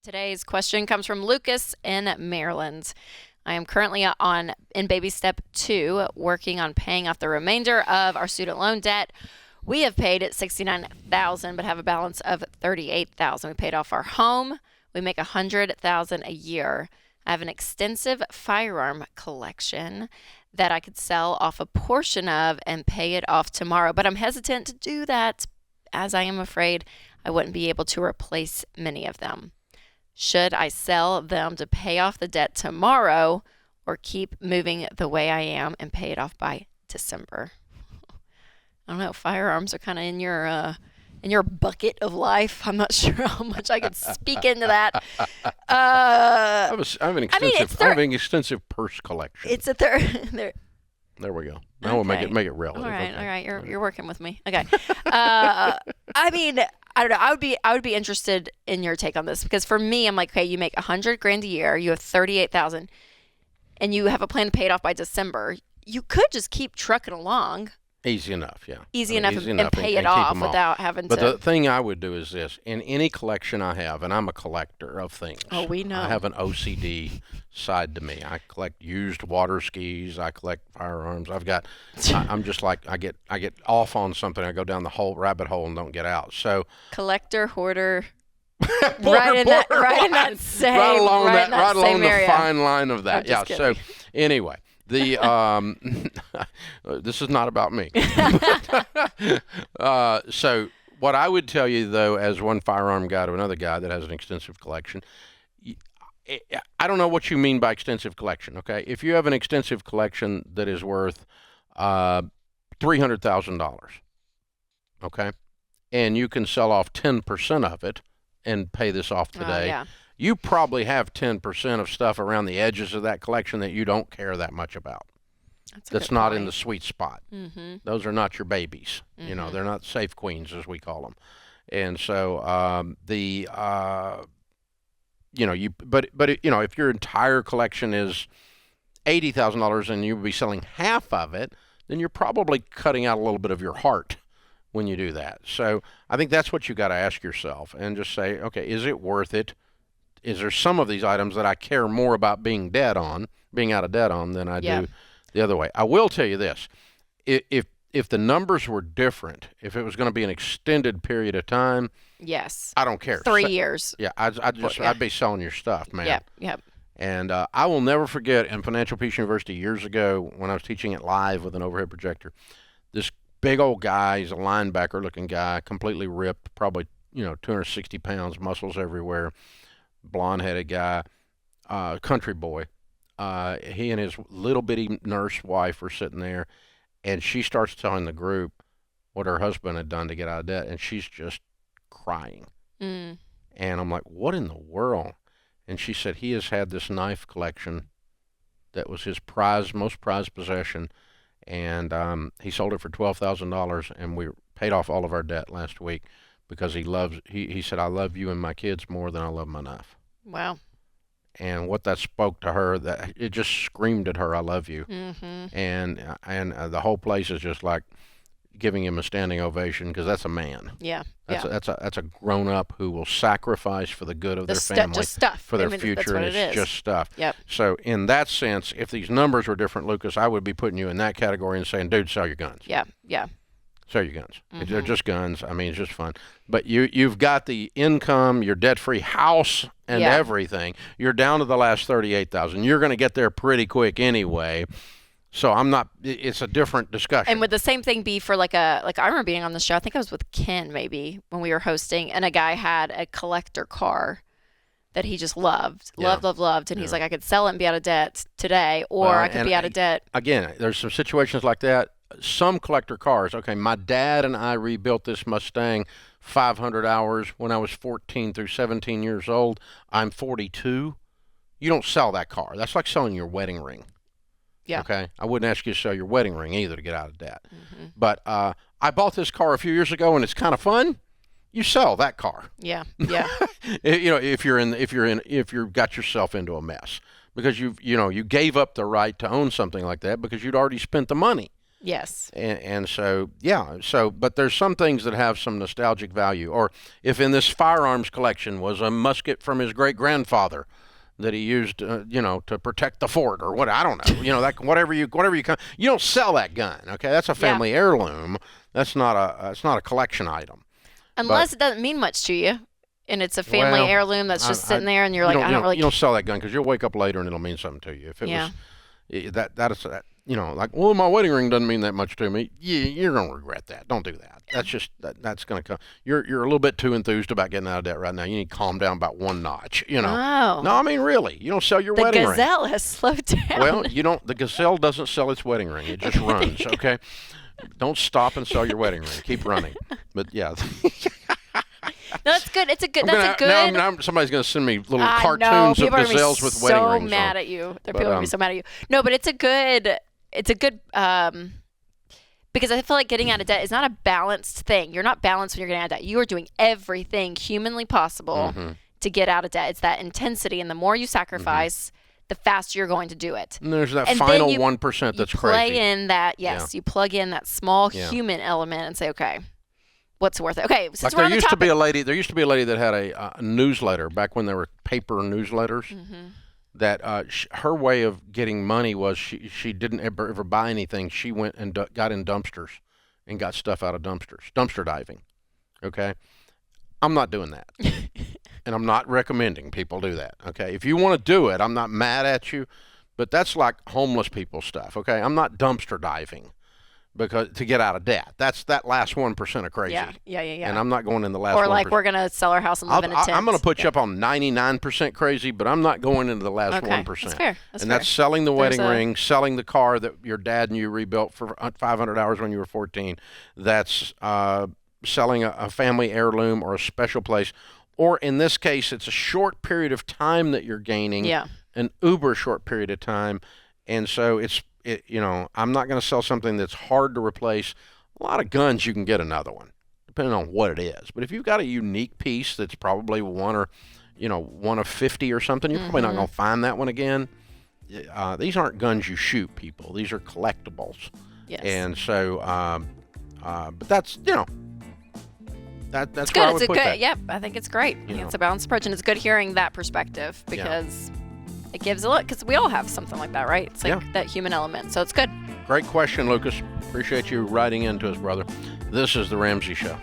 Today's question comes from Lucas in Maryland. I am currently in baby step 2, working on paying off the remainder of our student loan debt. We have paid $69,000 but have a balance of $38,000. We paid off our home. We make $100,000 a year. I have an extensive firearm collection that I could sell off a portion of and pay it off tomorrow, but I'm hesitant to do that as I am afraid I wouldn't be able to replace many of them. Should I sell them to pay off the debt tomorrow or keep moving the way I am and pay it off by December? I don't know. Firearms are kind of in your bucket of life. I'm not sure how much I could speak into that. I have an extensive purse collection. It's a third. There we go. Now we'll make it relative. All right. You're working with me. Okay. I don't know. I would be interested in your take on this, because for me, I'm like, okay, you make $100,000 a year, you have $38,000, and you have a plan to pay it off by December. You could just keep trucking along. Easy enough, yeah. Easy enough and pay it off without having to. But the thing I would do is this. In any collection I have, and I'm a collector of things. Oh, we know. I have an OCD side to me. I collect used water skis. I collect firearms. I'm just like, I get off on something. I go down the whole rabbit hole and don't get out. So collector, hoarder. right in that same the fine line of that. Yeah. So anyway. This is not about me. So what I would tell you, though, as one firearm guy to another guy that has an extensive collection, I don't know what you mean by extensive collection, okay? If you have an extensive collection that is worth $300,000, okay, and you can sell off 10% of it and pay this off today, yeah. You probably have 10% of stuff around the edges of that collection that you don't care that much about. That's not in the sweet spot. Mm-hmm. Those are not your babies. Mm-hmm. You know, they're not safe queens, as we call them. And so if your entire collection is $80,000 and you would be selling half of it, then you're probably cutting out a little bit of your heart when you do that. So I think that's what you got to ask yourself and just say, okay, is it worth it? Is there some of these items that I care more about being out of debt on than I do the other way? I will tell you this. If the numbers were different, if it was going to be an extended period of time, yes, I don't care. 3 years. Yeah, I'd be selling your stuff, man. Yep. And I will never forget in Financial Peace University years ago when I was teaching it live with an overhead projector, this big old guy, he's a linebacker looking guy, completely ripped, probably 260 pounds, muscles everywhere. Blonde-headed guy, country boy. He and his little bitty nurse wife were sitting there, and she starts telling the group what her husband had done to get out of debt, and she's just crying. Mm. And I'm like, what in the world? And she said he has had this knife collection that was his most prized possession, and he sold it for $12,000, and we paid off all of our debt last week. Because he said, I love you and my kids more than I love my knife. Wow. And what that spoke to her, that it just screamed at her, I love you. Mm-hmm. And the whole place is just like giving him a standing ovation, because that's a man. Yeah. That's a grown up who will sacrifice for the good of their family, just stuff. for their future, and it's just stuff. Yep. So in that sense, if these numbers were different, Lucas, I would be putting you in that category and saying, dude, sell your guns. Yeah. Sell your guns. Mm-hmm. They're just guns. I mean, it's just fun. But you've got the income, your debt-free house, and everything. You're down to the last $38,000. You're going to get there pretty quick anyway. So it's a different discussion. And would the same thing be for I remember being on the show, I think I was with Ken maybe when we were hosting, and a guy had a collector car that he just loved. And he's like, I could sell it and be out of debt today, or I could be out of debt. Again, there's some situations like that. Some collector cars, okay, my dad and I rebuilt this Mustang 500 hours when I was 14 through 17 years old. I'm 42. You don't sell that car. That's like selling your wedding ring. Yeah. Okay? I wouldn't ask you to sell your wedding ring either to get out of debt. Mm-hmm. But I bought this car a few years ago, and it's kind of fun. You sell that car. Yeah. If you've got yourself into a mess, because you gave up the right to own something like that because you'd already spent the money. Yes. And so, yeah, but there's some things that have some nostalgic value. Or if in this firearms collection was a musket from his great grandfather that he used, to protect the fort or what, I don't know, that whatever you don't sell that gun. Okay, that's a family heirloom. That's not a collection item. Unless it doesn't mean much to you, and it's a family heirloom that's just sitting there, and you're like, I don't really. You don't sell that gun because you'll wake up later and it'll mean something to you. If it was that. Like, well, my wedding ring doesn't mean that much to me. Yeah, you're gonna regret that. Don't do that. That's just that's gonna come. You're a little bit too enthused about getting out of debt right now. You need to calm down about one notch. Oh. No, I mean really. You don't sell your wedding ring. The Gazelle has slowed down. Well, you don't. The Gazelle doesn't sell its wedding ring. It just runs. Okay. Don't stop and sell your wedding ring. Keep running. But yeah. No, that's good. It's a good. That's a good. Now somebody's going to send me little cartoons of gazelles with wedding rings. So mad at you. They're people gonna be so mad at you. No, but it's a good. Because I feel like getting out of debt is not a balanced thing. You're not balanced when you're getting out of debt. You are doing everything humanly possible to get out of debt. It's that intensity, and the more you sacrifice, the faster you're going to do it. And there's that final 1% that's crazy. You plug in that small human element and say, okay, what's worth it? Okay, since there used to be a lady that had a newsletter back when there were paper newsletters. That her way of getting money was she didn't ever buy anything. She went and got in dumpsters and got stuff out of dumpster diving. Okay, I'm not doing that, and I'm not recommending people do that. Okay, if you want to do it, I'm not mad at you, but that's like homeless people stuff. Okay, I'm not dumpster diving because to get out of debt. That's that last 1% of crazy. Yeah. And I'm not going in the last 1%. Or like we're gonna sell our house and live in a tent. I'm going to put you up on 99% crazy, but I'm not going into the last 1%. That's fair. That's selling the wedding ring, selling the car that your dad and you rebuilt for 500 hours when you were 14. That's selling a family heirloom or a special place. Or in this case, it's a short period of time that you're gaining. Yeah. An uber short period of time. And so I'm not going to sell something that's hard to replace. A lot of guns, you can get another one, depending on what it is. But if you've got a unique piece that's probably one of 50 or something, you're probably not going to find that one again. These aren't guns you shoot, people. These are collectibles. Yes. And so, but that's, that's good. where I would put that. Yep, I think it's great. It's a balanced approach, and it's good hearing that perspective because it gives a look. Because we all have something like that, right? It's like that human element. So it's good. Great question, Lucas. Appreciate you writing into us, brother. This is The Ramsey Show.